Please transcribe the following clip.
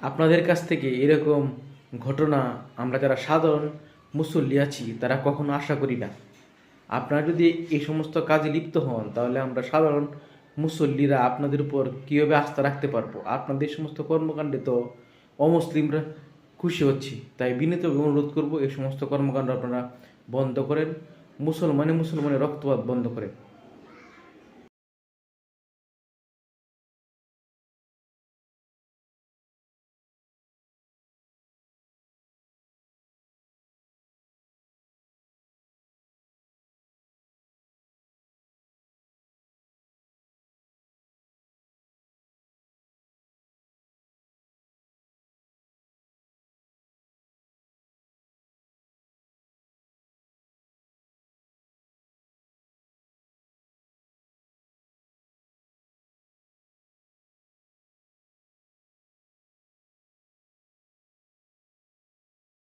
আপনাদের কাছ থেকে এরকম ঘটনা আমরা যারা সাধারণ মুসল্লি আছি তারা কখনো আশা করি না। আপনারা যদি এই সমস্ত কাজে লিপ্ত হন তাহলে আমরা সাধারণ মুসল্লিরা আপনাদের উপর কীভাবে আস্থা রাখতে পারবো? আপনাদের এই সমস্ত কর্মকাণ্ডে তো অমুসলিমরা খুশি হচ্ছে। তাই বিনীতভাবে অনুরোধ করব এই সমস্ত কর্মকাণ্ড আপনারা বন্ধ করেন, মুসলমানে মুসলমানের রক্তপাত বন্ধ করেন।